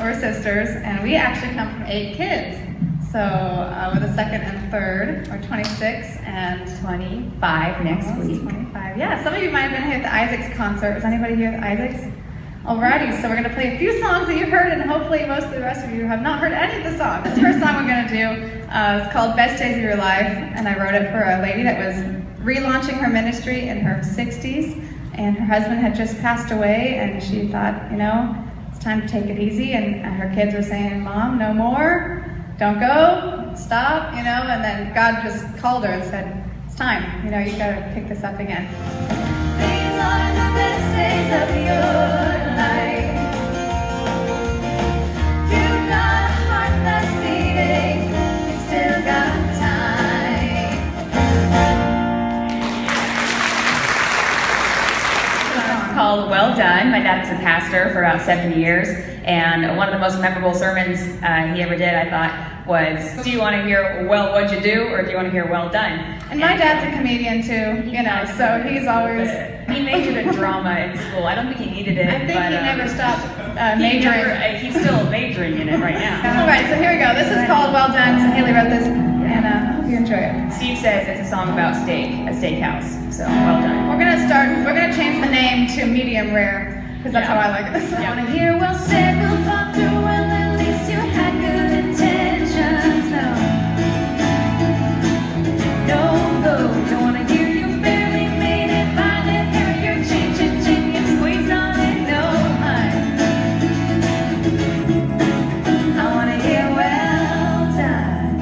We're sisters, and we actually come from 8 kids. So we're the second and third. We're 26 and 25 next week. 25. Yeah, some of you might have been here at the Isaacs concert. Was anybody here at the Isaacs? Alrighty, so we're going to play a few songs that you've heard, and hopefully most of the rest of you have not heard any of the songs. This first song we're going to do is called Best Days of Your Life, and I wrote it for a lady that was relaunching her ministry in her 60s, and her husband had just passed away, and she thought, you know, it's time to take it easy, and her kids were saying, Mom, no more, don't go, stop, you know, and then God just called her and said, it's time, you know, you got to pick this up again. These are the best days of your life. You've got a heart that's beating, you still got time. It's called Well Done. My dad was a pastor for about 7 years, and one of the most memorable sermons he ever did, I thought, was, do you want to hear, well, what'd you do, or do you want to hear, well done? And my dad's a comedian too, you know, so he's always... He majored in drama in school. I don't think he needed it. I think but, he never stopped majoring. He's still majoring in it right now. All right, so here we go. This is called Well Done. So Haley wrote this, and I hope you enjoy it. Steve says it's a song about steak, a steakhouse. So well done. We're gonna change the name to Medium Rare, because that's how I like it. I wanna hear well said, well thought through, well at least you had good intentions. No, don't wanna hear you barely made it, find it, there you're ching, you squeezed on it, no mind. I wanna hear well done.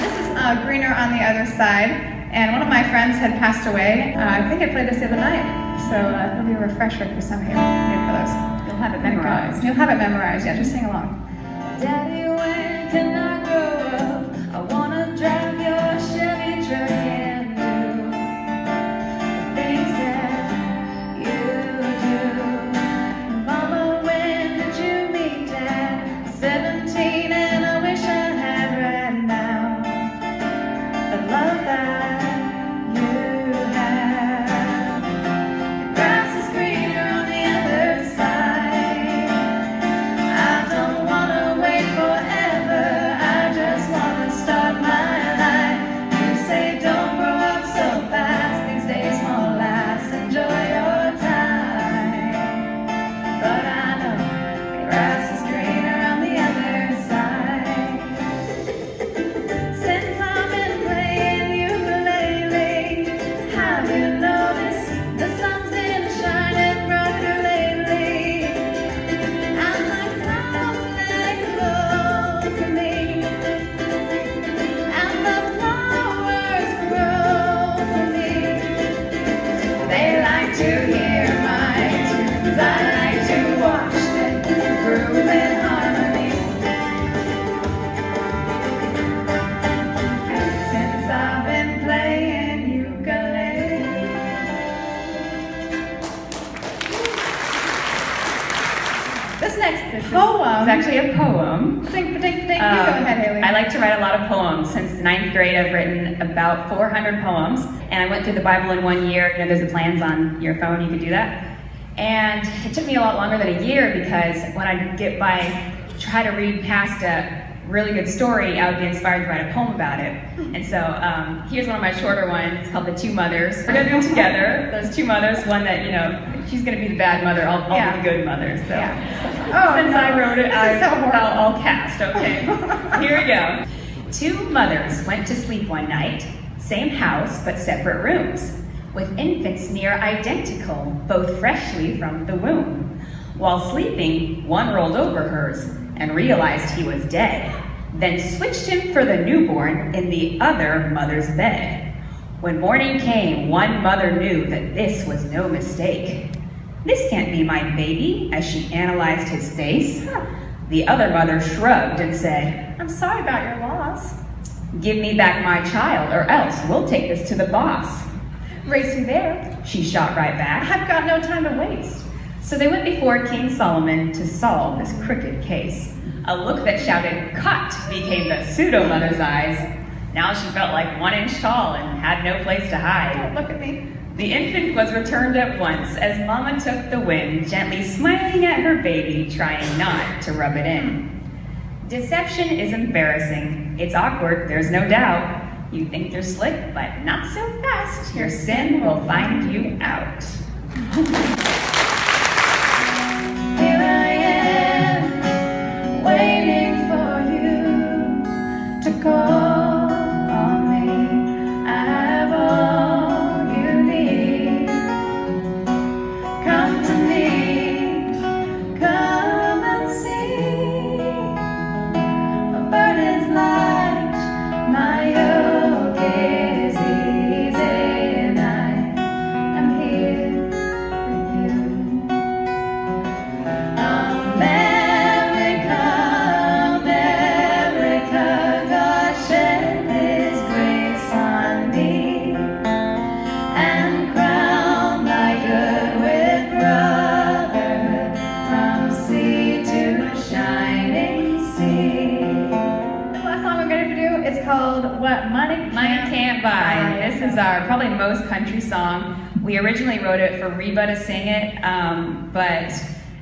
This is Greener on the Other Side, and one of my friends had passed away. I think I played this the other night, so it'll be a refresher for some of you. For those. You'll have it memorized. You'll have it memorized, yeah, just sing along. Daddy, when can I grow up? I wanna drive your Chevy truck and do the things that you do. Mama, when did you meet Dad? 17 and I wish I had right now the love that you have. The grass is greener on the other side. I don't wanna wait forever, I just wanna start my life. You say don't grow up so fast, these days won't last, enjoy your time. But I know the grass is greener on the other side. Since I've been playing ukulele, have you noticed the sun's been shining brighter lately? And the clouds let go for me, and the flowers grow for me. They like to hear my tunes, I like to watch them groove in harmony. Since I've been playing ukulele. This next poem It's actually a poem. Think, you go ahead, Haley. I like to write a lot of poems. Since 9th grade, I've written about 400 poems, and I went through the Bible in 1 year. You know, there's the plans on your phone, you could do that. And it took me a lot longer than a year, because when I get by, try to read past a really good story, I would be inspired to write a poem about it. And so here's one of my shorter ones. It's called The Two Mothers. We're gonna do them together. There's two mothers. One that, you know, she's gonna be the bad mother. I'll be the good mother. So since I wrote it, I'll cast. Okay. Here we go. Two mothers went to sleep one night, same house but separate rooms, with infants near identical, both freshly from the womb. While sleeping, one rolled over hers and realized he was dead, then switched him for the newborn in the other mother's bed. When morning came, one mother knew that this was no mistake. This can't be my baby, as she analyzed his face. The other mother shrugged and said, I'm sorry about your loss. Give me back my child, or else we'll take this to the boss. Race you there. She shot right back. I've got no time to waste. So they went before King Solomon to solve this crooked case. A look that shouted, "Caught!" became the pseudo-mother's eyes. Now she felt like 1 inch tall and had no place to hide. Look at me. The infant was returned at once as Mama took the wind, gently smiling at her baby, trying not to rub it in. Deception is embarrassing. It's awkward, there's no doubt. You think you're slick, but not so fast. Your sin will find you out. Here I am, waiting for you to call on me. I have all you need. Come to me, come and see. My burden's light, my yoke is easy, and I am here with you. America, America, God shed His grace on me and crown thy good with brotherhood from sea to shining sea. The last song we're going to do is called what? Money Can't Buy. This is our probably most country song. We originally wrote it for Reba to sing it, but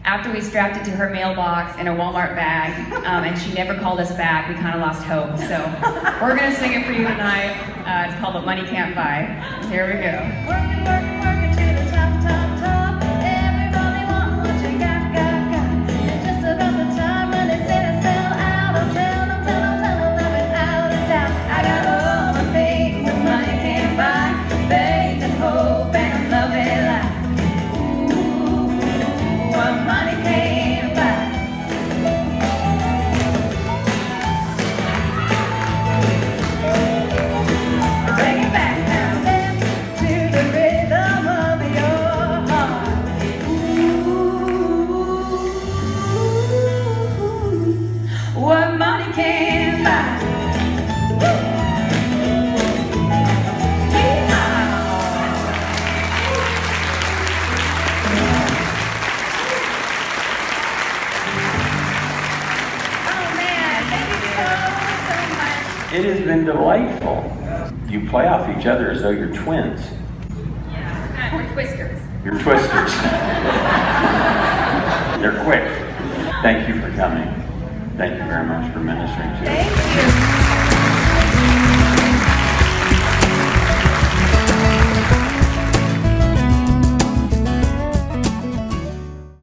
after we strapped it to her mailbox in a Walmart bag, and she never called us back, we kind of lost hope. So we're gonna sing it for you tonight. It's called What Money Can't Buy. Here we go. Working, working, working to the top, top, top. Everybody want what you got, got, got. It's just about the time when they say to sell out. Oh, tell them, tell them, tell them, that without a doubt. I got all the things that money can't buy. Faith and hope and love and life. Ooh, what money can't buy. Bring it back now, step to the rhythm of your heart. Ooh, what money can't buy. Oh man, thank you so much. It has been delightful. You play off each other as though you're twins. Yeah, we're twisters. You're twisters. They're quick. Thank you for coming. Thank you very much for ministering to us. Thank you.